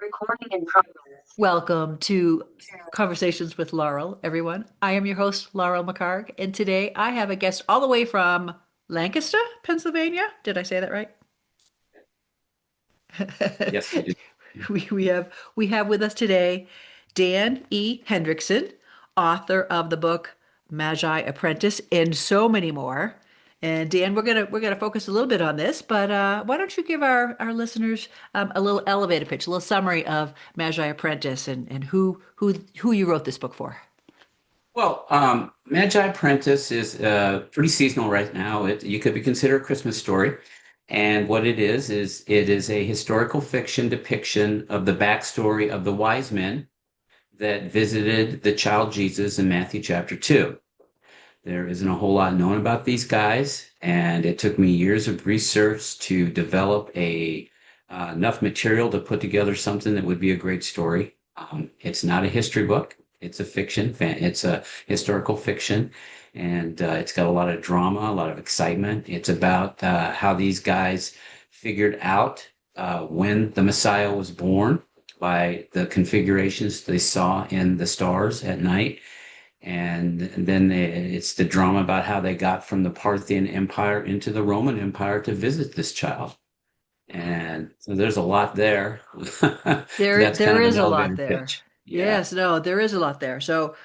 Recording in progress. Welcome to Conversations with Laurel, everyone. I am your host, Laurel McHargue, and today I have a guest all the way from Lancaster, Pennsylvania. Did I say that right? Yes, you did. We have with us today Dan E. Hendrickson, author of the book Magi Apprentice, and so many more. And Dan, we're gonna focus a little bit on this, but why don't you give our listeners a little elevator pitch, a little summary of Magi Apprentice and who you wrote this book for? Magi Apprentice is pretty seasonal right now. You could be considered a Christmas story. And what it is it is a historical fiction depiction of the backstory of the wise men that visited the child Jesus in Matthew chapter 2. There isn't a whole lot known about these guys, and it took me years of research to develop enough material to put together something that would be a great story. It's not a history book. It's a fiction. It's a historical fiction, and it's got a lot of drama, a lot of excitement. It's about how these guys figured out when the Messiah was born by the configurations they saw in the stars at night, and then it's the drama about how they got from the Parthian Empire into the Roman Empire to visit this child. And so there's a lot there. So There that's kind there of an is a lot elevator there. pitch. Yeah. Yes, no, there is a lot there. So,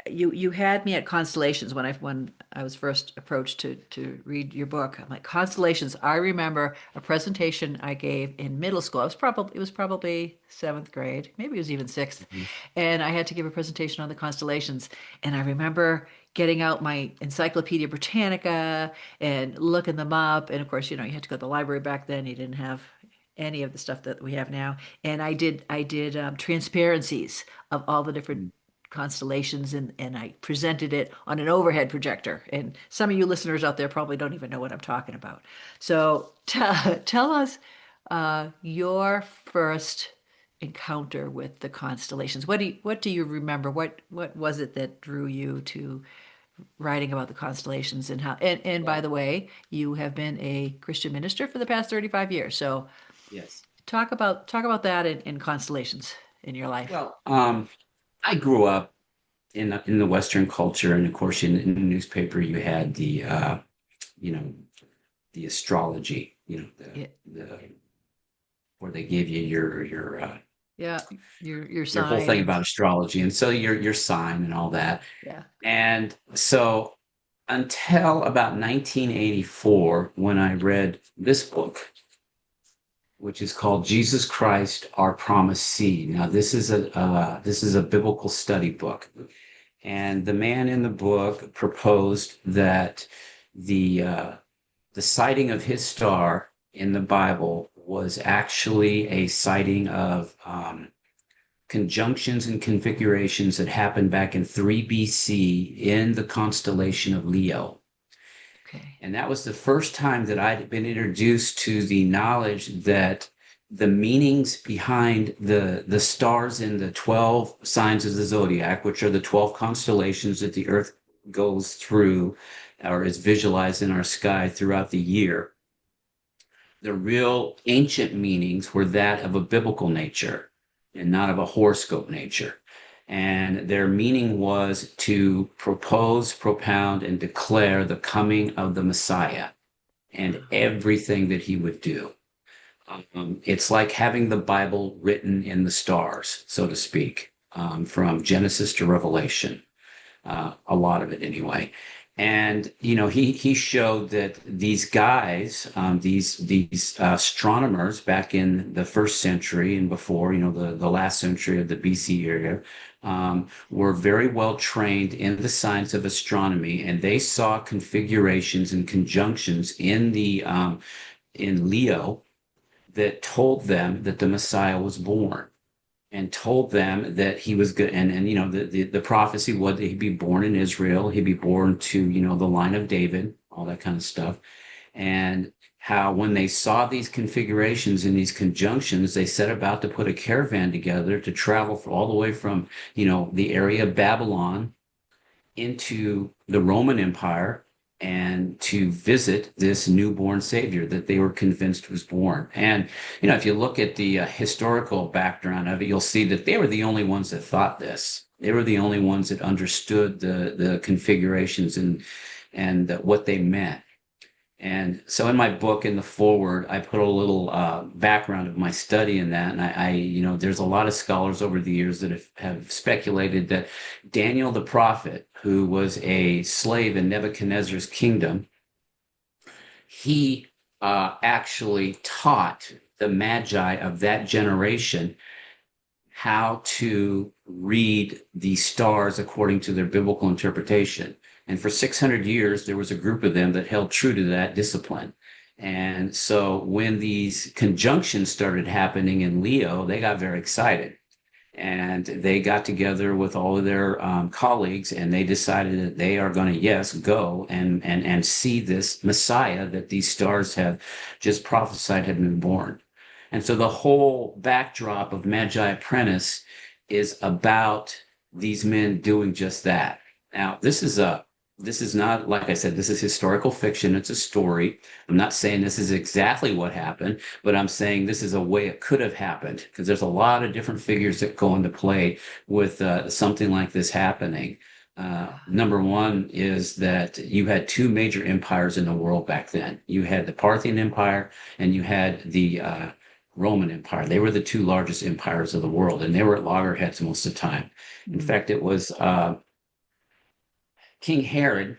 you had me at Constellations when I was first approached to read your book. I'm like, Constellations. I remember a presentation I gave in middle school. It was probably seventh grade, maybe it was even sixth, Mhm. and I had to give a presentation on the constellations. And I remember getting out my Encyclopedia Britannica and looking them up. And of course, you had to go to the library back then. You didn't have any of the stuff that we have now. And I did transparencies of all the different constellations, and I presented it on an overhead projector. And some of you listeners out there probably don't even know what I'm talking about. So tell us your first encounter with the constellations. What do you remember? What was it that drew you to writing about the constellations, and how and by Well, the way, you have been a Christian minister for the past 35 years. So yes. talk about that in constellations in your life. Well, I grew up in the Western culture, and of course, in the newspaper, you had you know, the astrology, Yeah, the where they give you yeah, your your whole thing sign. about astrology, and so your sign and all that. Yeah. And so until about 1984, when I read this book, which is called Jesus Christ, Our Promised Seed. Now, this is a biblical study book, and the man in the book proposed that the uh, the sighting of his star in the Bible was actually a sighting of conjunctions and configurations that happened back in 3 BC in the constellation of Leo. Okay. And that was the first time that I'd been introduced to the knowledge that the meanings behind the stars in the 12 signs of the zodiac, which are the 12 constellations that the earth goes through or is visualized in our sky throughout the year, the real ancient meanings were that of a biblical nature and not of a horoscope nature. And their meaning was to propose, propound, and declare the coming of the Messiah and everything that he would do. It's like having the Bible written in the stars, so to speak, from Genesis to Revelation, a lot of it anyway. And he showed that these guys, these astronomers back in the first century and before, the last century of the BC era, were very well trained in the science of astronomy, and they saw configurations and conjunctions in Leo that told them that the Messiah was born, and told them that he was good. And the prophecy was that he'd be born in Israel, he'd be born to the line of David, all that kind of stuff. And how when they saw these configurations and these conjunctions, they set about to put a caravan together to travel all the way from the area of Babylon into the Roman Empire, and to visit this newborn savior that they were convinced was born. And, if you look at the historical background of it, you'll see that they were the only ones that thought this. They were the only ones that understood the configurations and what they meant. And so in my book, in the foreword, I put a little background of my study in that. And there's a lot of scholars over the years that have speculated that Daniel the prophet, who was a slave in Nebuchadnezzar's kingdom, he actually taught the Magi of that generation how to read the stars according to their biblical interpretation. And for 600 years, there was a group of them that held true to that discipline. And so when these conjunctions started happening in Leo, they got very excited. And they got together with all of their colleagues, and they decided that they are going to, yes, go and see this Messiah that these stars have just prophesied had been born. And so the whole backdrop of Magi Apprentice is about these men doing just that. Now, this is not, like I said, this is historical fiction. It's a story. I'm not saying this is exactly what happened, but I'm saying this is a way it could have happened, because there's a lot of different figures that go into play with something like this happening. Number one is that you had two major empires in the world back then. You had the Parthian Empire and you had the Roman Empire. They were the two largest empires of the world, and they were at loggerheads most of the time. In Mm. fact, it was King Herod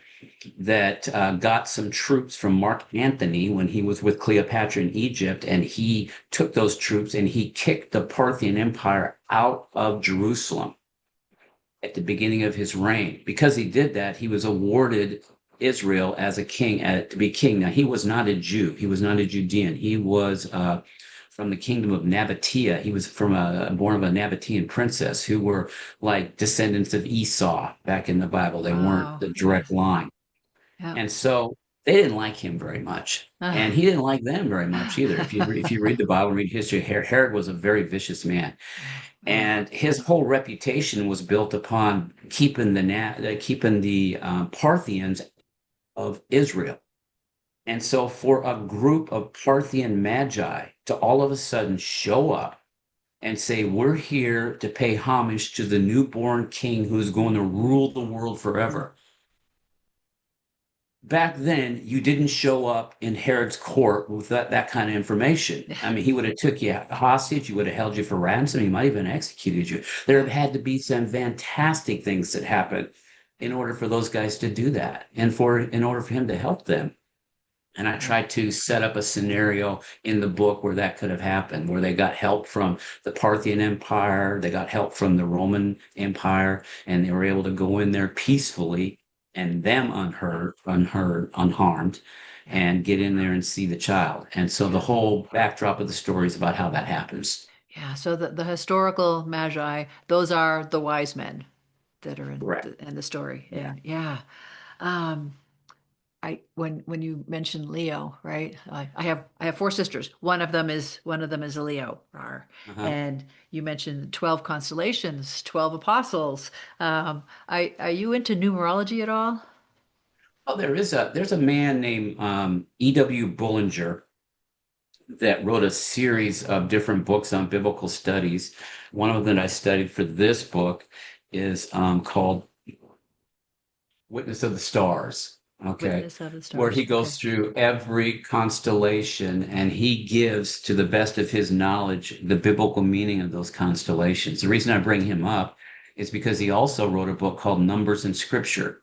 that got some troops from Mark Antony when he was with Cleopatra in Egypt, and he took those troops and he kicked the Parthian Empire out of Jerusalem at the beginning of his reign. Because he did that, he was awarded Israel as a king, to be king. Now, he was not a Jew. He was not a Judean. He was from the kingdom of Nabatea. He was born of a Nabatean princess who were like descendants of Esau back in the Bible. They weren't Wow. the Yeah. direct line. Yeah. And so they didn't like him very much. And he didn't like them very much either. If you read the Bible and read history, Herod was a very vicious man. Oh. And his whole reputation was built upon keeping the Parthians of Israel. And so for a group of Parthian magi to all of a sudden show up and say, we're here to pay homage to the newborn king who's going to rule the world forever. Back then, you didn't show up in Herod's court with that kind of information. I mean, he would have took you hostage, he would have held you for ransom, he might even executed you. There Yeah. had to be some fantastic things that happened in order for those guys to do that, and in order for him to help them. And I Yeah. tried to set up a scenario in the book where that could have happened, where they got help from the Parthian Empire, they got help from the Roman Empire, and they were able to go in there peacefully and them unharmed, Yeah. and get in there and see the child. And so the Yeah. whole backdrop of the story is about how that happens. Yeah. So the historical magi, those are the wise men that are Correct. in the story. Yeah. And yeah. Um, when you mentioned Leo, right? I have four sisters. One of them is a Leo. Uh-huh. And you mentioned 12 constellations, 12 apostles. Are you into numerology at all? Oh, there's a man named E.W. Bullinger that wrote a series of different books on biblical studies. One of them that I studied for this book is called Witness of the Stars. Okay. Witness of the Where he stars. Okay. goes through every constellation and he gives, to the best of his knowledge, the biblical meaning of those constellations. The reason I bring him up is because he also wrote a book called Numbers in Scripture,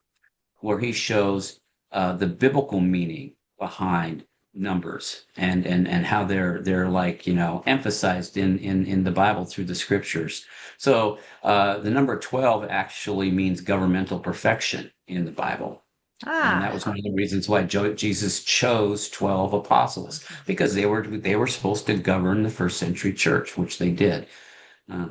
where he shows the biblical meaning behind numbers and how they're like emphasized in the Bible through the scriptures. So the number 12 actually means governmental perfection in the Bible. And that Ah, was one of the reasons why Jesus chose 12 apostles, because they were supposed to govern the first century church, which they did. Uh,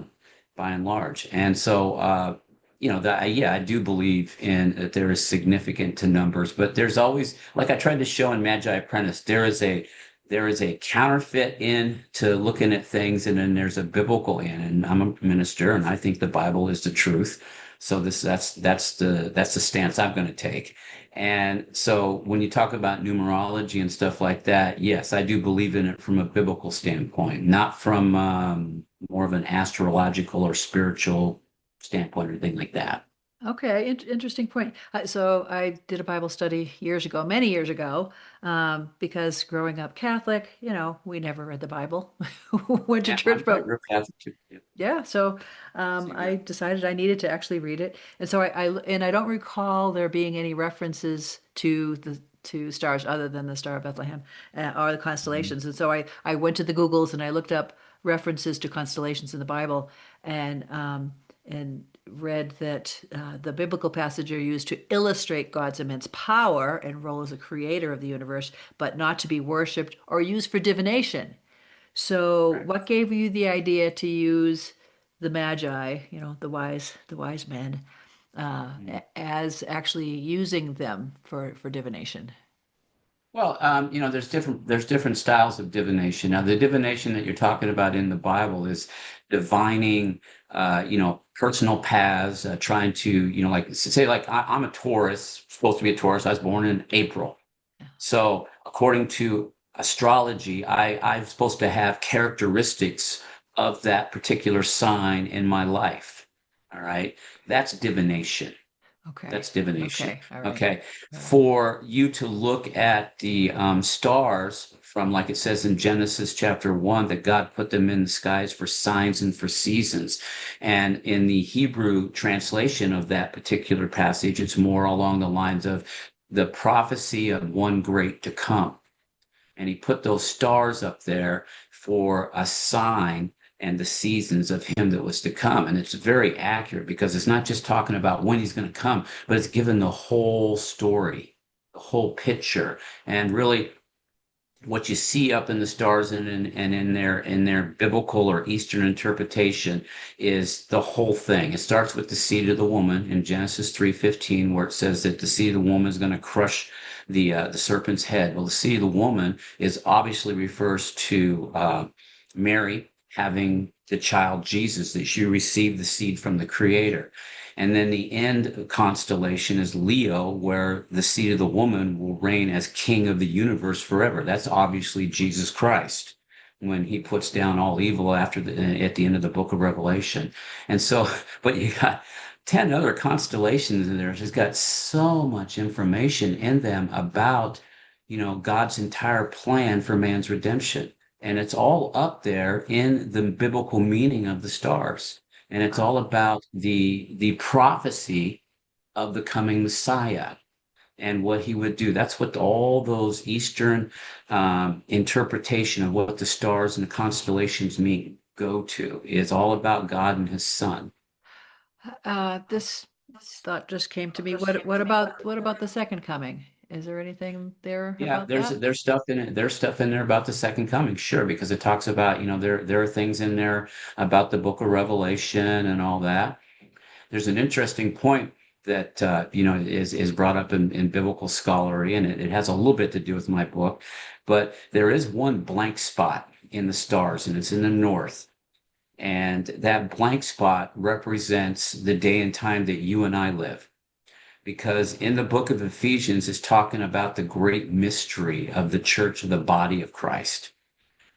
by and large. And so, that yeah, I do believe in that there is significant to numbers, but there's always, like I tried to show in Magi Apprentice, there is a counterfeit in to looking at things, and then there's a biblical in. And I'm a minister, and I think the Bible is the truth. So that's the stance I'm going to take. And so when you talk about numerology and stuff like that, yes, I do believe in it from a biblical standpoint, not from more of an astrological or spiritual standpoint or anything like that. Okay, interesting point. So I did a Bible study years ago, many years ago, because growing up Catholic, we never read the Bible. Went to Yeah, church, I'm but real Catholic too. Yeah, yeah, so same I here. decided I needed to actually read it, and so I don't recall there being any references to the to stars other than the Star of Bethlehem or the Mhm. constellations, and so I went to the Googles and I looked up references to constellations in the Bible, and read that the biblical passages are used to illustrate God's immense power and role as a creator of the universe, but not to be worshipped or used for divination. So, Right. what gave you the idea to use the Magi, the wise men, as actually using them for divination? Well, there's different styles of divination. Now, the divination that you're talking about in the Bible is divining, personal paths, trying to, like say, like I'm a Taurus, supposed to be a Taurus. I was born in April. So according to astrology, I'm supposed to have characteristics of that particular sign in my life. All right. That's divination. Okay, That's divination. okay, all right, Okay. all right. For you to look at the stars from, like it says in Genesis chapter 1, that God put them in the skies for signs and for seasons. And in the Hebrew translation of that particular passage, it's more along the lines of the prophecy of one great to come. And he put those stars up there for a sign and the seasons of him that was to come. And it's very accurate because it's not just talking about when he's going to come, but it's given the whole story, the whole picture. And really, what you see up in the stars and in their biblical or Eastern interpretation is the whole thing. It starts with the seed of the woman in Genesis 3:15, where it says that the seed of the woman is going to crush the serpent's head. Well, the seed of the woman is obviously refers to Mary having the child Jesus, that she received the seed from the Creator. And then the end constellation is Leo, where the seed of the woman will reign as king of the universe forever. That's obviously Jesus Christ when he puts down all evil at the end of the book of Revelation. And so, but you got 10 other constellations in there. It's just got so much information in them about, God's entire plan for man's redemption. And it's all up there in the biblical meaning of the stars, and it's Wow. all about the prophecy of the coming Messiah and what he would do. That's what all those Eastern interpretation of what the stars and the constellations mean go to. It's all about God and His Son. This thought just came to me. What about the second coming? Is there anything there Yeah, about there's that? there's stuff in it. There's stuff in there about the second coming, sure, because it talks about, there are things in there about the book of Revelation and all that. There's an interesting point that is brought up in biblical scholarly, and it has a little bit to do with my book, but there is one blank spot in the stars, and it's in the north. And that blank spot represents the day and time that you and I live. Because in the book of Ephesians, it's talking about the great mystery of the church of the body of Christ.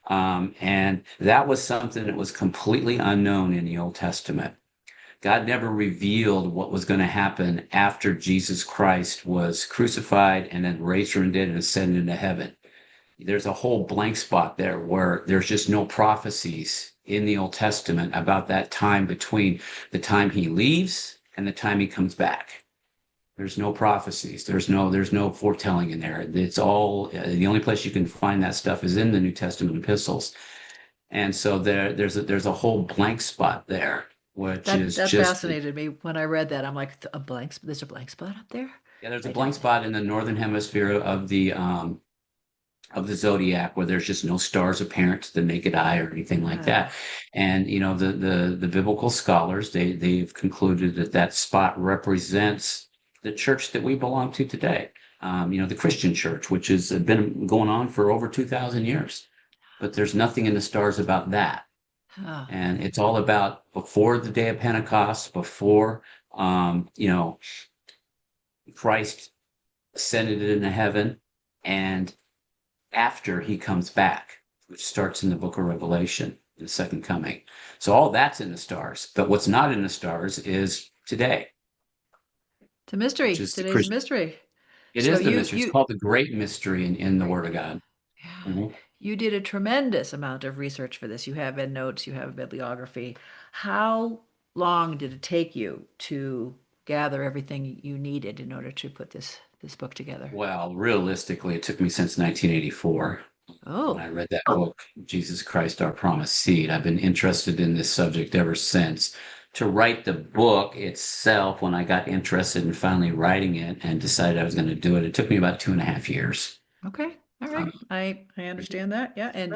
And that was something that was completely unknown in the Old Testament. God never revealed what was going to happen after Jesus Christ was crucified and then raised from the dead and ascended into heaven. There's a whole blank spot there where there's just no prophecies in the Old Testament about that time between the time he leaves and the time he comes back. There's no prophecies. There's no foretelling in there. It's all the only place you can find that stuff is in the New Testament epistles. And so there's a whole blank spot there, which That is that just fascinated me when I read that. I'm like, a blank. There's a blank spot up there. yeah, there's a I blank didn't. spot in the northern hemisphere of the zodiac where there's just no stars apparent to the naked eye or anything like that. Ah, And the biblical scholars they've concluded that that spot represents the church that we belong to today. The Christian church, which has been going on for over 2,000 years. But there's nothing in the stars about that. oh, And okay. it's all about before the day of Pentecost, before You know, Christ ascended into heaven, and after he comes back, which starts in the book of Revelation, the second coming. So all that's in the stars. But what's not in the stars is today, It's a which mystery. is the Today's a Christian. mystery. It So is the you mystery. It's you called the great mystery in the great. Word of God. Yeah. Mhm. You did a tremendous amount of research for this. You have endnotes, you have bibliography. How long did it take you to gather everything you needed in order to put this book together? Well, realistically, it took me since 1984 when I Oh, read that book, Jesus Christ, Our Promised Seed. I've been interested in this subject ever since. To write the book itself, when I got interested in finally writing it and decided I was going to do it, it took me about 2.5 years. okay. All Um, right. I understand that. Yeah. And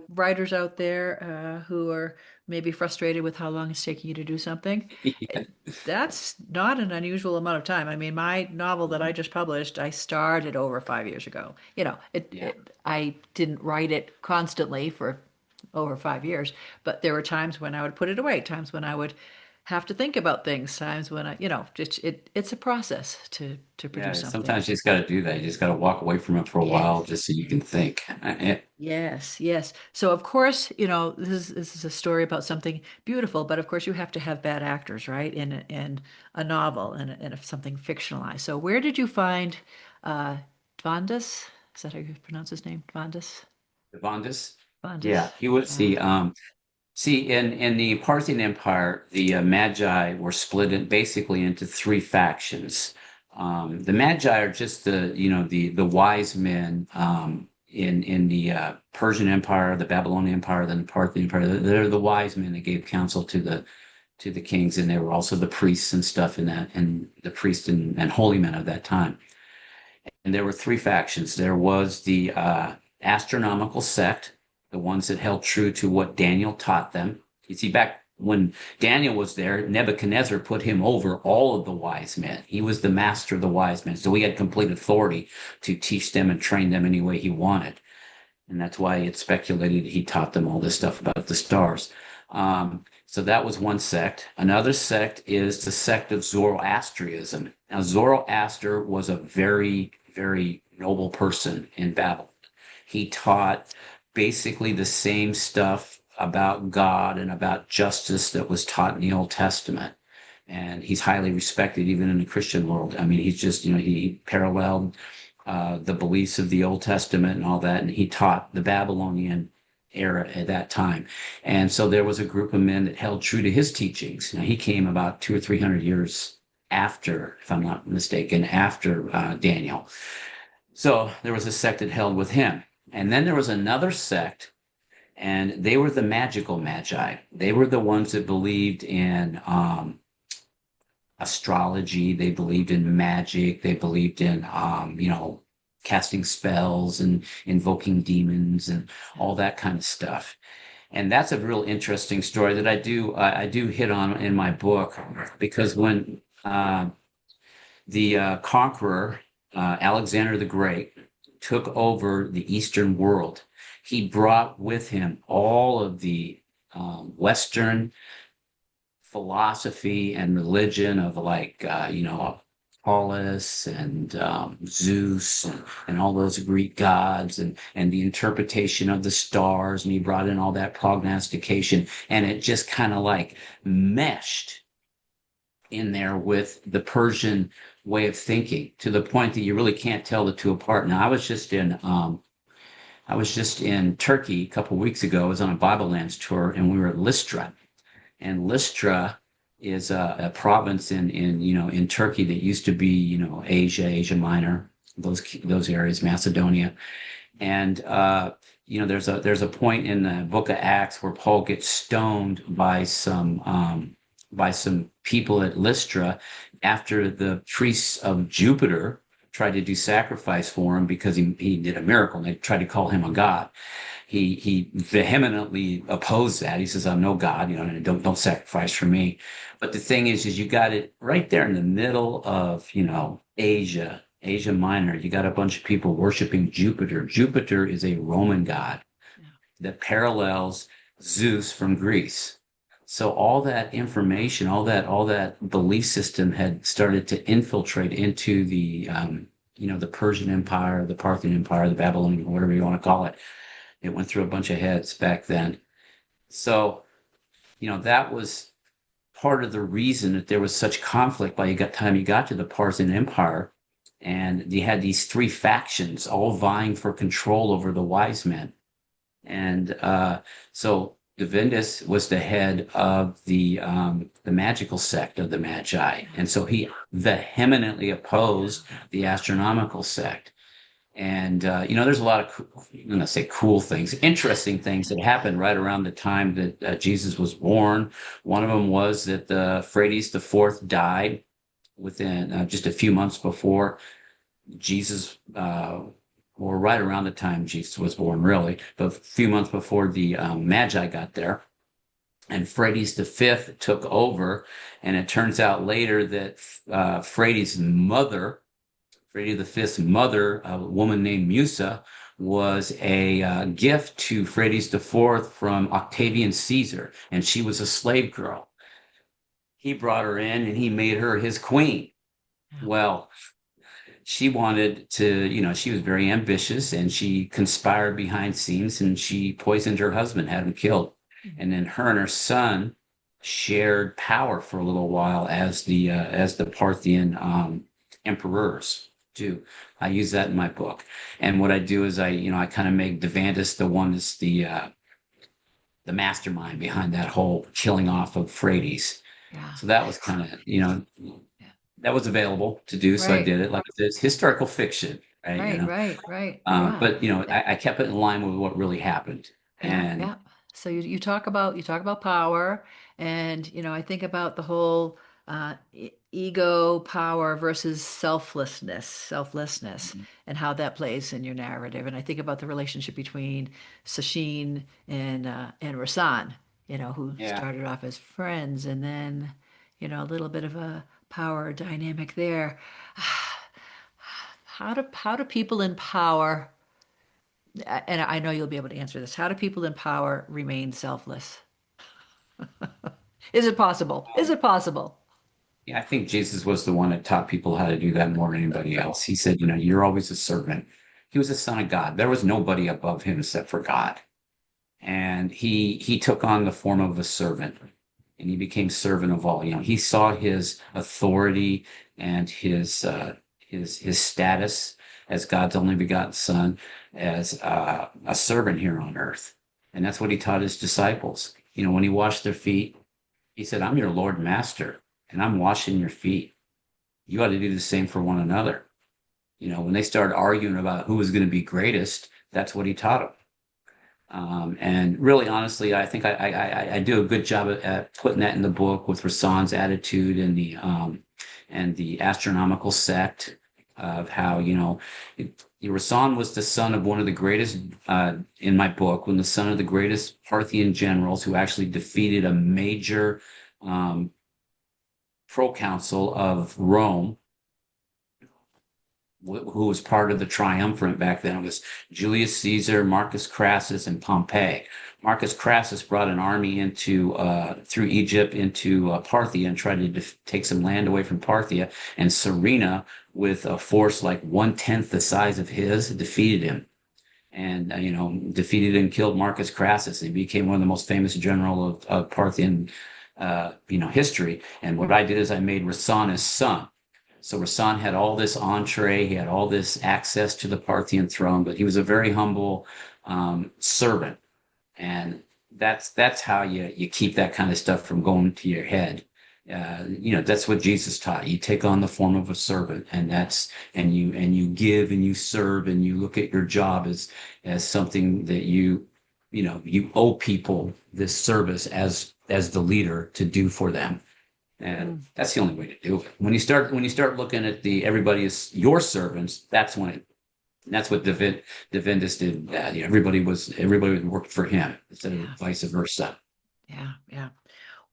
writers out there who are maybe frustrated with how long it's taking you to do something, yeah. that's not an unusual amount of time. I mean, my novel that I just published, I started over 5 years ago. Yeah. I didn't write it constantly for over 5 years, but there were times when I would put it away, times when I would have to think about things, times when it's a process to produce Yeah, something. sometimes you just got to do that. You just got to walk away from it for a while Yes. just so you can think. Yes, yes. So of course, this is a story about something beautiful, but of course you have to have bad actors, right? In a novel and something fictionalized. So where did you find uh Dvandas? Is that how you pronounce his name? Dvandas? Devondis? Yeah, Dvandas. he was Yeah. the see, in the Parthian Empire, the Magi were split in basically into three factions. The Magi are just the wise men in the Persian Empire, the Babylonian Empire, then the Parthian Empire. They're the wise men that gave counsel to the kings, and they were also the priests and stuff in that, and the priests and holy men of that time. And there were three factions. There was the astronomical sect, the ones that held true to what Daniel taught them. You see, back when Daniel was there, Nebuchadnezzar put him over all of the wise men. He was the master of the wise men. So he had complete authority to teach them and train them any way he wanted. And that's why it's speculated he taught them all this stuff about the stars. So that was one sect. Another sect is the sect of Zoroastrianism. Now, Zoroaster was a very, very noble person in Babylon. He taught basically the same stuff about God and about justice that was taught in the Old Testament. And he's highly respected even in the Christian world. I mean, he's just, he paralleled the beliefs of the Old Testament and all that, and he taught the Babylonian era at that time. And so there was a group of men that held true to his teachings. Now, he came about 200 or 300 years after, if I'm not mistaken, after Daniel. So there was a sect that held with him. And then there was another sect, and they were the magical magi. They were the ones that believed in astrology. They believed in magic. They believed in, casting spells and invoking demons and all that kind of stuff. And that's a real interesting story that I do hit on in my book because when the conqueror Alexander the Great took over the Eastern world, he brought with him all of the Western philosophy and religion of like Apollos and Zeus and all those Greek gods and the interpretation of the stars, and he brought in all that prognostication, and it just kind of like meshed in there with the Persian way of thinking to the point that you really can't tell the two apart. Now I was just in Turkey a couple of weeks ago. I was on a Bible Lands tour, and we were at Lystra, and Lystra is a province in Turkey that used to be Asia Minor, those areas, Macedonia, and there's a point in the Book of Acts where Paul gets stoned by some people at Lystra after the priests of Jupiter tried to do sacrifice for him because he did a miracle and they tried to call him a god. He vehemently opposed that. He says, "I'm no God, and don't sacrifice for me." But the thing is you got it right there in the middle of Asia Minor. You got a bunch of people worshiping Jupiter. Jupiter is a Roman god Yeah. that parallels Zeus from Greece. So all that information, all that belief system had started to infiltrate into the Persian Empire, the Parthian Empire, the Babylonian, whatever you want to call it. It went through a bunch of heads back then. So, that was part of the reason that there was such conflict by the time you got to the Parthian Empire. And you had these three factions all vying for control over the wise men. And so Divindus was the head of the magical sect of the Magi. And so he vehemently opposed Yeah. the astronomical sect. And there's a lot of, I'm going to say cool things, interesting things that happened right around the time that Jesus was born. One of them was that Phraates the Fourth died within just a few months before Jesus, or right around the time Jesus was born, really, but a few months before the Magi got there. And Phraates the Fifth took over, and it turns out later that Phraates' mother, Freddie the Fifth's mother, a woman named Musa, was a gift to Freddie the Fourth from Octavian Caesar, and she was a slave girl. He brought her in and he made her his queen. Yeah. Well, she wanted to, she was very ambitious and she conspired behind scenes and she poisoned her husband, had him killed. And then her and her son shared power for a little while as the Parthian emperors too. I use that in my book. And what I do is I kind of make Devandus the one that's the mastermind behind that whole killing off of Phraates. Yeah. So that was kind of, Yeah. that was available to do. So I Right. did it. Like I said, it's historical fiction, right? Right. Right. Right. Yeah. But I kept it in line with what really happened. Yeah, And yeah. So you talk about power, and I think about the whole ego power versus selflessness, and how that plays in your narrative. And I think about the relationship between Sachin and Rasan, who yeah, started off as friends, and then a little bit of a power dynamic there. How do people in power? And I know you'll be able to answer this. How do people in power remain selfless? Is it possible? Is um, it possible? yeah, I think Jesus was the one that taught people how to do that more than anybody else. He said, you're always a servant. He was the son of God. There was nobody above him except for God. And he took on the form of a servant and he became servant of all. He saw his authority and his status as God's only begotten son as a servant here on earth. And that's what he taught his disciples. When he washed their feet, he said, I'm your Lord and Master, and I'm washing your feet. You ought to do the same for one another. When they started arguing about who was going to be greatest, that's what he taught them. And really, honestly, I think I do a good job at putting that in the book with Rasan's attitude and the astronomical sect of how Rasan was the son of one of the greatest in my book, when the son of the greatest Parthian generals who actually defeated a major um, proconsul of Rome who was part of the triumvirate back then. It was Julius Caesar, Marcus Crassus, and Pompey. Marcus Crassus brought an army into through Egypt into Parthia and tried to take some land away from Parthia. And Serena, with a force like 1/10 the size of his, defeated him. And defeated and killed Marcus Crassus. He became one of the most famous general of Parthian history. And what I did is I made Rasan his son. So Rasan had all this entree, he had all this access to the Parthian throne, but he was a very humble servant, and that's how you keep that kind of stuff from going to your head. That's what Jesus taught. You take on the form of a servant, and you give and you serve and you look at your job as something that you owe people this service as the leader to do for them. And Mm. that's the only way to do it. When you start looking at everybody as your servants, that's what Divindus did. Everybody worked for him instead of Yeah, vice versa. yeah, yeah.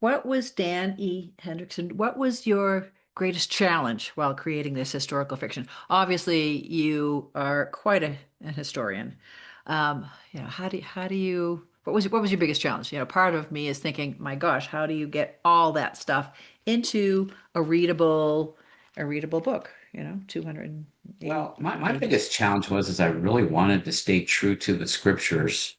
What was Dan E. Hendrickson? What was your greatest challenge while creating this historical fiction? Obviously, you are quite an historian. How do you? what was your biggest challenge? Part of me is thinking, my gosh, how do you get all that stuff into a readable book? 280 Well, my pages. biggest challenge was is I really wanted to stay true to the scriptures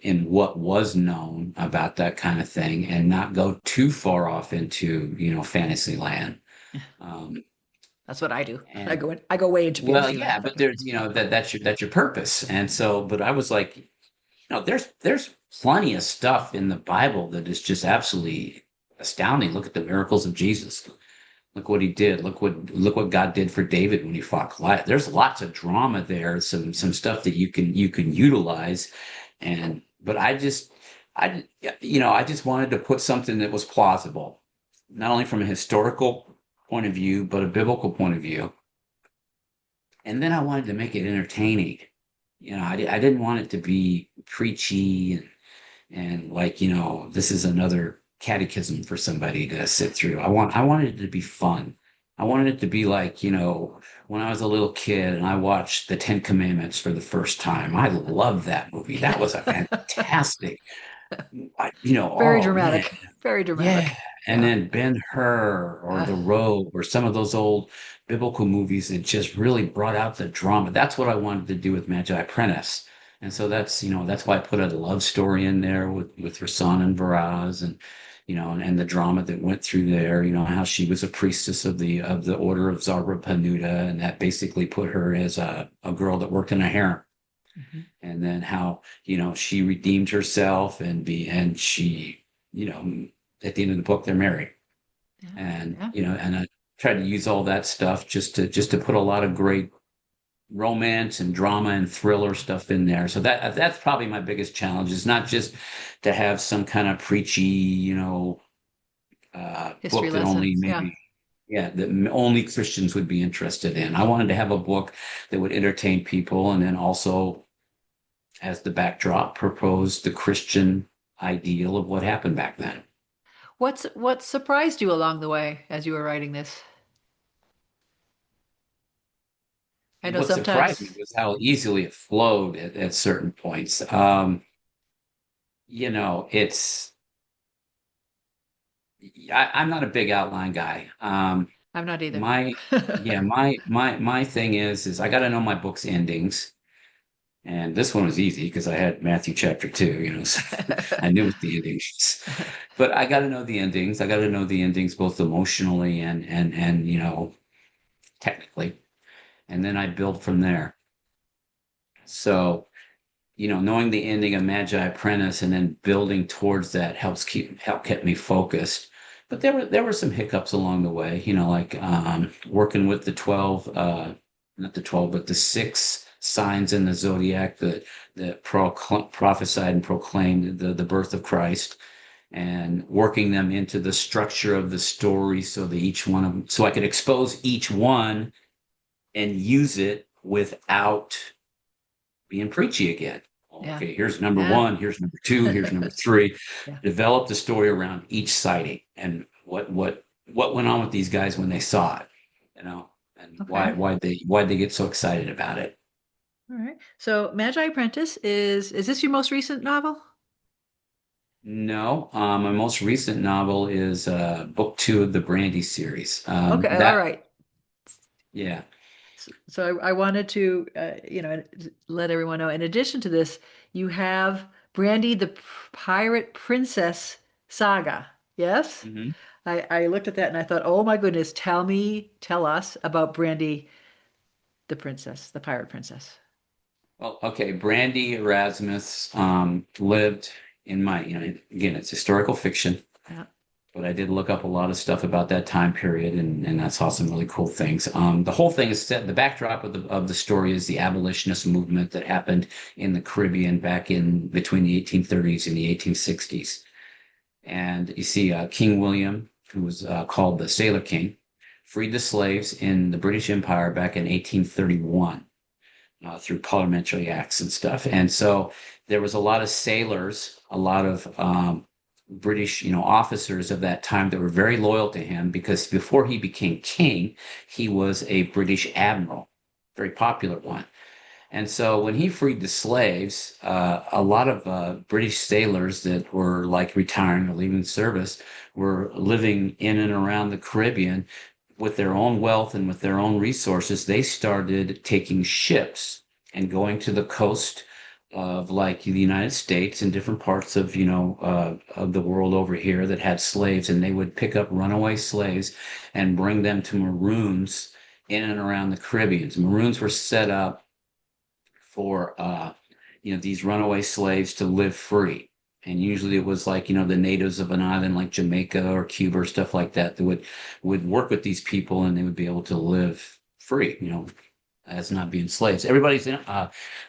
in what was known about that kind of thing and not go too far off into, fantasy land. Um, That's what I do. I and go in, I go way into well, fantasy yeah, land, but but there's, that's your purpose. And so, but I was like, there's plenty of stuff in the Bible that is just absolutely astounding. Look at the miracles of Jesus. Look what he did. Look what God did for David when he fought Goliath. There's lots of drama there, some stuff that you can utilize. And but I just wanted to put something that was plausible, not only from a historical point of view, but a biblical point of view. And then I wanted to make it entertaining. I didn't want it to be preachy and like, this is another catechism for somebody to sit through. I wanted it to be fun. I wanted it to be like, when I was a little kid and I watched The Ten Commandments for the first time. I loved that movie. That was a fantastic, very oh man, dramatic. Very yeah. dramatic. And Yeah. then Ben-Hur or Uh, The Robe or some of those old biblical movies that just really brought out the drama. That's what I wanted to do with Magi Apprentice. And so that's why I put a love story in there with Rasan and Varaz and the drama that went through there, how she was a priestess of the order of Zarba Panuta, and that basically put her as a girl that worked in a harem. mhm. And then how, she redeemed herself and she, at the end of the book, they're married. Yeah. And, Yeah. and I tried to use all that stuff just to put a lot of great romance and drama and thriller stuff in there. So that's probably my biggest challenge is not just to have some kind of preachy, History book that only lessons. Yeah. maybe, yeah, that only Christians would be interested in. I wanted to have a book that would entertain people and then also as the backdrop propose the Christian ideal of what happened back then. What surprised you along the way as you were writing this? I know What surprised me sometimes. was how easily it flowed at certain points. It's I'm not a big outline guy. I'm not either. My yeah, my thing is I got to know my book's endings, and this one was easy because I had Matthew chapter 2, so I knew what the endings. But I got to know the endings. I got to know the endings both emotionally and technically, and then I build from there. So knowing the ending of Magi Apprentice and then building towards that help kept me focused. But there were some hiccups along the way, like working with the 12, not the 12, but the six signs in the zodiac that prophesied and proclaimed the birth of Christ, and working them into the structure of the story so that each one of them, so I could expose each one and use it without being preachy again. Yeah. Okay, here's number Yeah. one, here's number two, here's number three. Yeah. Develop the story around each sighting and what went on with these guys when they saw it, and Okay. why'd they get so excited about it. All right. So Magi Apprentice is this your most recent novel? No, my most recent novel is book two of the Brandy series. Okay. All That right. yeah. So I wanted to, let everyone know. In addition to this, you have Brandy, the Pirate Princess Saga. Yes? Mhm. I looked at that and I thought, oh my goodness, tell us about Brandy, the princess, the pirate princess. Well, okay, Brandy Erasmus lived in again, it's historical fiction. Yeah. But I did look up a lot of stuff about that time period, and I saw some really cool things. The whole thing is set. The backdrop of the story is the abolitionist movement that happened in the Caribbean back in between the 1830s and the 1860s. And you see King William, who was called the Sailor King, freed the slaves in the British Empire back in 1831 through parliamentary acts and stuff. And so there was a lot of sailors, a lot of British, officers of that time that were very loyal to him because before he became king, he was a British admiral, very popular one. And so when he freed the slaves, a lot of British sailors that were like retiring or leaving service were living in and around the Caribbean with their own wealth and with their own resources. They started taking ships and going to the coast of like the United States and different parts of, of the world over here that had slaves, and they would pick up runaway slaves and bring them to maroons in and around the Caribbean. Maroons were set up for these runaway slaves to live free. And usually it was like, the natives of an island like Jamaica or Cuba or stuff like that that would work with these people, and they would be able to live free, as not being slaves. Everybody's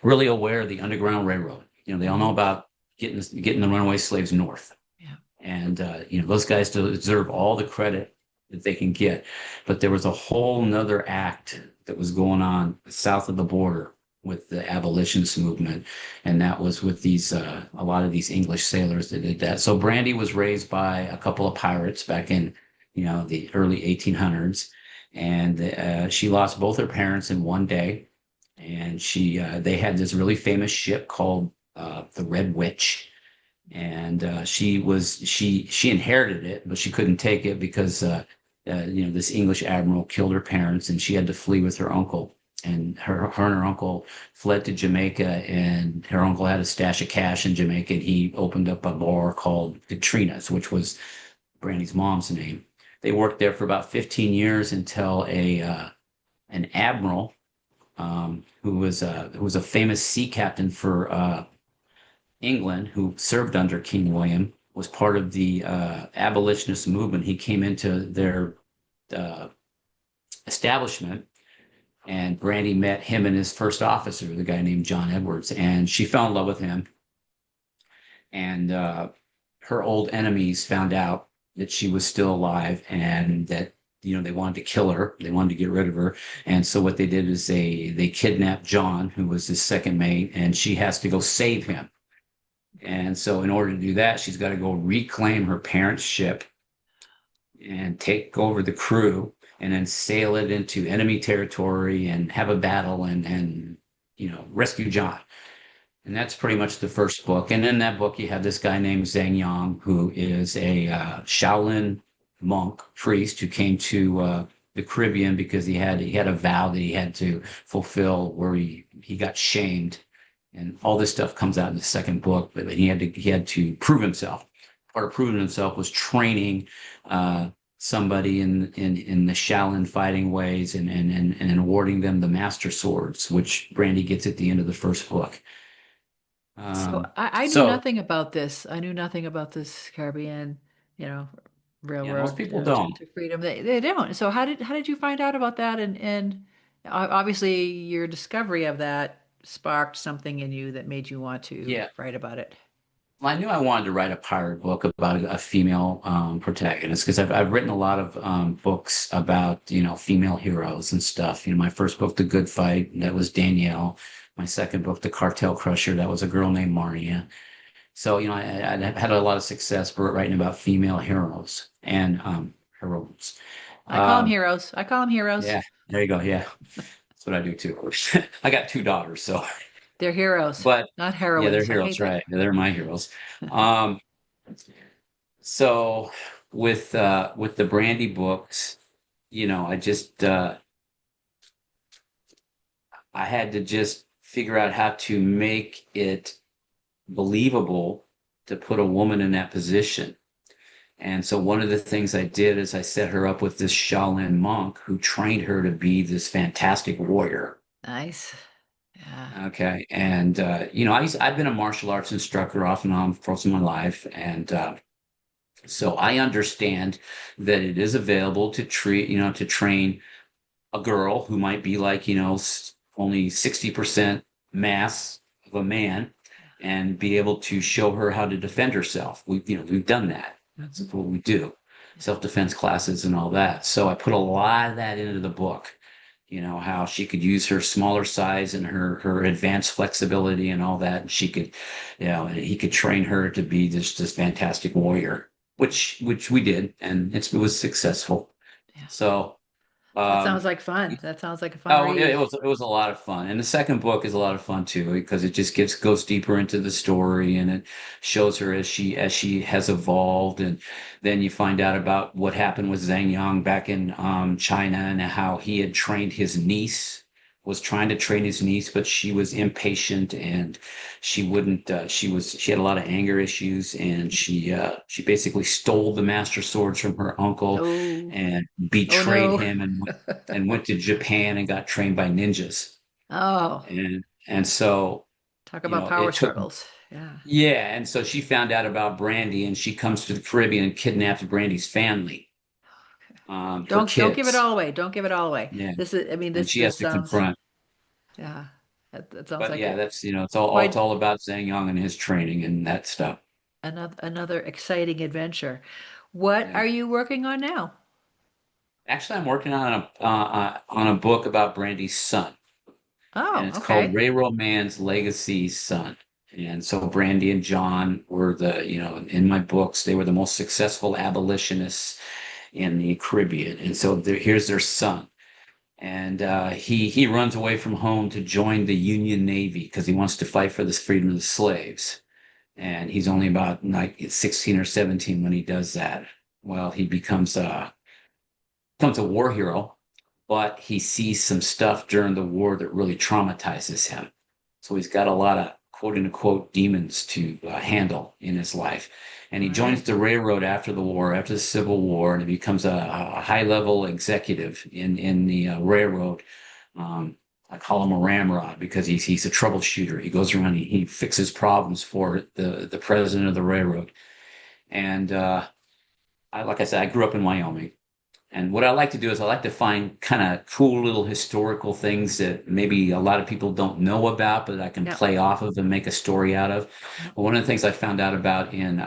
really aware of the Underground Railroad. They all know Hmm. about getting the runaway slaves north. Yeah. And those guys deserve all the credit that they can get. But there was a whole nother act that was going on south of the border with the abolitionist movement, and that was with these a lot of these English sailors that did that. So Brandy was raised by a couple of pirates back in the early 1800s, and she lost both her parents in one day, and they had this really famous ship called the Red Witch, and she inherited it, but she couldn't take it because this English admiral killed her parents, and she had to flee with her uncle. And her and her uncle fled to Jamaica, and her uncle had a stash of cash in Jamaica. And he opened up a bar called Katrina's, which was Brandy's mom's name. They worked there for about 15 years until an admiral who was a famous sea captain for England, who served under King William, was part of the abolitionist movement. He came into their uh, establishment, and Brandy met him and his first officer, the guy named John Edwards, and she fell in love with him. And her old enemies found out that she was still alive, and that they wanted to kill her. They wanted to get rid of her. And so what they did is they kidnapped John, who was his second mate, and she has to go save him. And so, in order to do that, she's got to go reclaim her parents' ship and take over the crew, and then sail it into enemy territory and have a battle, and rescue John. And that's pretty much the first book. And in that book, you have this guy named Zhang Yang, who is a Shaolin monk priest who came to the Caribbean because he had a vow that he had to fulfill, where he got shamed, and all this stuff comes out in the second book. But he had to prove himself. Part of proving himself was training somebody in the Shaolin fighting ways, and awarding them the master swords, which Brandy gets at the end of the first book. So Um, I knew so nothing about this. I knew nothing about this Caribbean, you know, yeah, most railroad people don't. to freedom. They don't. So how did you find out about that? And obviously your discovery of that sparked something in you that made you want to Yeah. write about it. Well, I knew I wanted to write a pirate book about a female protagonist, because I've written a lot of books about female heroes and stuff. My first book, The Good Fight, that was Danielle. My second book, The Cartel Crusher, that was a girl named Marnia. So I had a lot of success for writing about female heroes and heroines. I call them Um, heroes. I call them heroes. yeah, there you go. Yeah, that's what I do too. I got two daughters, so. They're heroes, But not yeah, they're heroines. I hate heroes, that. right? They're my heroes. Um, so with the Brandy books, I just I had to just figure out how to make it believable to put a woman in that position. And so one of the things I did is I set her up with this Shaolin monk who trained her to be this fantastic warrior. Nice. Yeah. Okay. And, I've been a martial arts instructor off and on for most of my life. And so I understand that it is available to train a girl who might be like, only 60% mass of a man, and be able to show her how to defend herself. We've done that. That's Mhm. what we do. Yeah. Self-defense classes and all that. So I put a lot of that into the book. How she could use her smaller size and her advanced flexibility and all that. And she could, and he could train her to be this fantastic warrior, which we did, and it was successful. Yeah. So. That sounds Um, like fun. That sounds like a fun oh, read. it was a lot of fun, and the second book is a lot of fun too because it just goes deeper into the story and it shows her as she has evolved, and then you find out about what happened with Zhang Yang back in China and how he had trained his niece. Was trying to train his niece, but she was impatient and she wouldn't. She had a lot of anger issues, and she basically stole the master swords from her uncle Oh, and oh betrayed no. him and went to Japan and got trained by ninjas. Oh, And so, talk you about know, power it took struggles. Yeah. yeah, and so she found out about Brandy and she comes to the Caribbean and kidnaps Brandy's family for Don't give it kids. all away. Don't give it all away. Yeah, This is, I mean, and she has this to sounds, confront. yeah, that sounds But like yeah, it. that's it's Quite all about Zhang Yang and his training and that stuff. another exciting adventure. What Yeah. are you working on now? Actually, I'm working on a book about Brandy's son, and Oh, it's called okay. Railroad Man's Legacy Son. And so Brandy and John were in my books, they were the most successful abolitionists in the Caribbean. And so here's their son. And he runs away from home to join the Union Navy because he wants to fight for the freedom of the slaves. And he's only about like 16 or 17 when he does that. Well, he becomes a war hero, but he sees some stuff during the war that really traumatizes him. So he's got a lot of quote unquote demons to handle in his life. And he joins Right. the railroad after the war, after the Civil War, and he becomes a high level executive in the railroad. Um, I call him a ramrod because he's a troubleshooter. He goes around, he fixes problems for the president of the railroad. And like I said, I grew up in Wyoming. And what I like to do is I like to find kind of cool little historical things that maybe a lot of people don't know about, but I can Yep. play off of and make a story out of. Yep. Well, one of the things I found out about in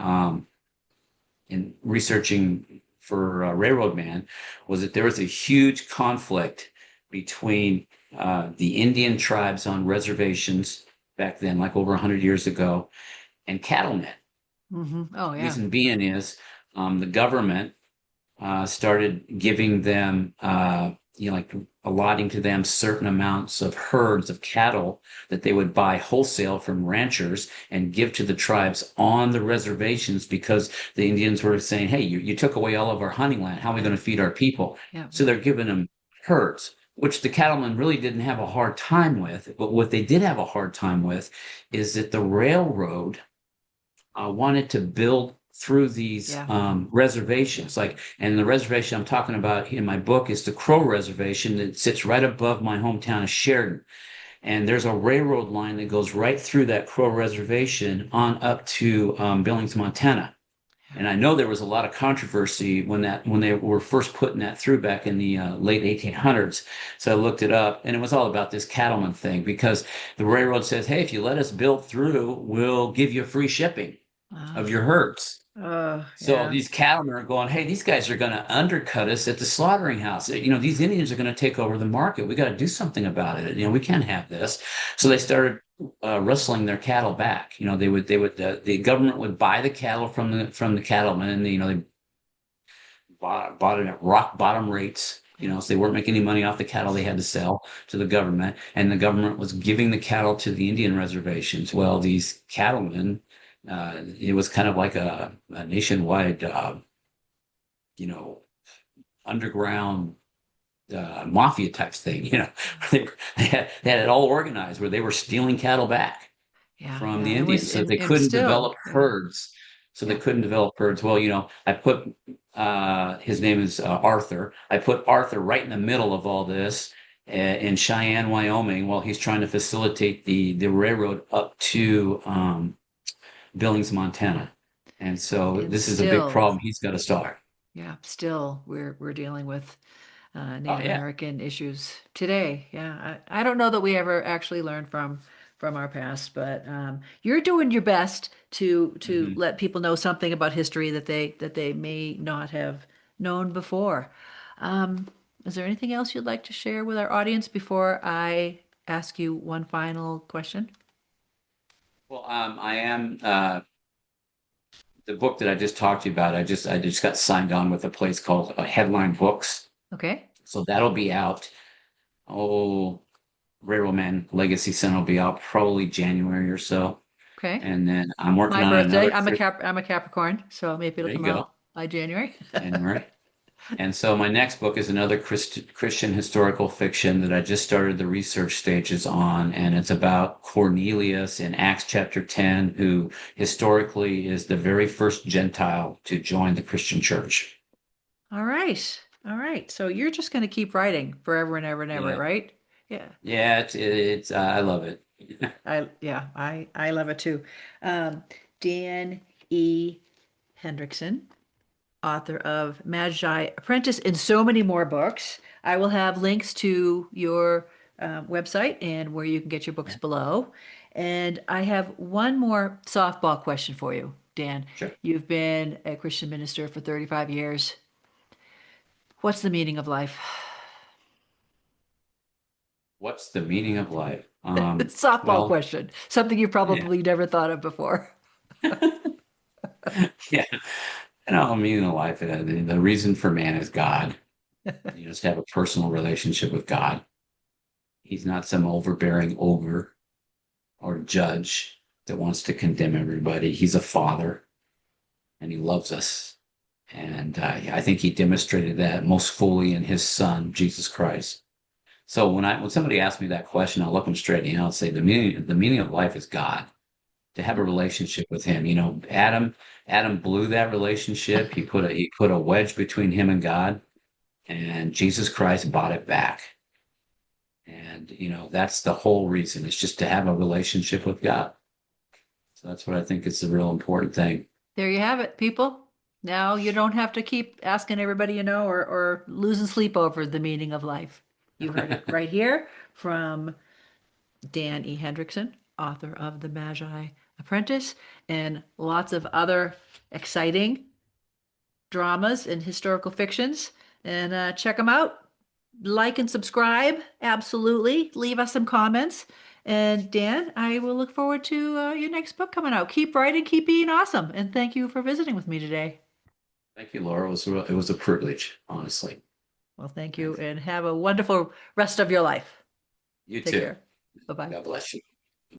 researching for Railroad Man was that there was a huge conflict between the Indian tribes on reservations back then, like over 100 years ago, and cattlemen. Oh, yeah. Reason being is the government started giving them, like allotting to them certain amounts of herds of cattle that they would buy wholesale from ranchers and give to the tribes on the reservations because the Indians were saying, hey, you took away all of our hunting land. How are we going Yeah. to feed our people? Yeah. So they're giving them herds. Which the cattlemen really didn't have a hard time with. But what they did have a hard time with is that the railroad wanted to build through these Yeah. Yeah. reservations. And the reservation I'm talking about in my book is the Crow Reservation that sits right above my hometown of Sheridan. And there's a railroad line that goes right through that Crow Reservation on up to Billings, Montana. Yeah. And I know there was a lot of controversy when they were first putting that through back in the late 1800s. So I looked it up, and it was all about this cattleman thing because the railroad says, "Hey, if you let us build through, we'll give you free shipping of your herds." So Yeah. these cattlemen are going, "Hey, these guys are going to undercut us at the slaughtering house. These Indians are going to take over the market. We got to do something about it. We can't have this." So they started rustling their cattle back. The government would buy the cattle from the cattlemen, and they bought it at rock bottom rates. Yeah. So they weren't making any money off the cattle they had to sell to the government, and the government was giving the cattle to the Indian reservations. Well, these cattlemen, it was kind of like a nationwide, you know, underground mafia type thing. They had it all organized where they were stealing cattle back Yeah. from Yeah. the It was, Indians so they and couldn't still, develop yeah. herds. So they Yeah. couldn't develop herds. Well, I put his name is Arthur. I put Arthur right in the middle of all this in Cheyenne, Wyoming, while he's trying to facilitate the railroad up to Billings, Montana. And so And this is a big still, problem he's got to solve. yeah, still we're dealing with Oh Native yeah. American issues today. Yeah, I don't know that we ever actually learned from our past, but you're doing your best to Hmm. let people know something about history that they may not have known before. Um, is there anything else you'd like to share with our audience before I ask you one final question? Well, I am the book that I just talked to you about. I just got signed on with a place called Headline Books. Okay. So that'll be out. Oh, Railroad Man Legacy Son will be out probably January or so. Okay. And then I'm working My on birthday. another. I'm a Capricorn, so maybe it'll There you come go, out by January. January. And so my next book is another Christian historical fiction that I just started the research stages on, and it's about Cornelius in Acts chapter 10, who historically is the very first Gentile to join the Christian church. All right. All right. So you're just going to keep writing forever and ever and ever, Yeah. right? Yeah. Yeah, it's I love it. I love it too. Um, Dan E. Hendrickson, author of Magi Apprentice and so many more books. I will have links to your website and where you can get your books Yeah, below. And I have one more softball question for you, Dan. sure. You've been a Christian minister for 35 years. What's the meaning of life? What's the meaning of life? Softball Well, question, something you yeah, probably never thought of before. yeah. Meaning of life, the reason for man is God. Just have a personal relationship with God. He's not some overbearing ogre or judge that wants to condemn everybody. He's a father and he loves us. And I think he demonstrated that most fully in his son, Jesus Christ. So when somebody asks me that question, I'll look them straight in the eye and say the meaning of life is God. To have a relationship with him. Adam blew that relationship. He put a wedge between him and God, and Jesus Christ bought it back. And that's the whole reason. It's just to have a relationship with God. So that's what I think is the real important thing. There you have it, people. Now you don't have to keep asking everybody you know or losing sleep over the meaning of life. You heard it right here from Dan E. Hendrickson, author of The Magi Apprentice, and lots of other exciting dramas and historical fictions. And check them out. Like and subscribe. Absolutely. Leave us some comments. And Dan, I will look forward to your next book coming out. Keep writing, keep being awesome. And thank you for visiting with me today. Thank you, Laura. It was a privilege, honestly. Well, thank you Thanks. and have a wonderful rest of your life. You Take too. care. Bye bye. God bless you.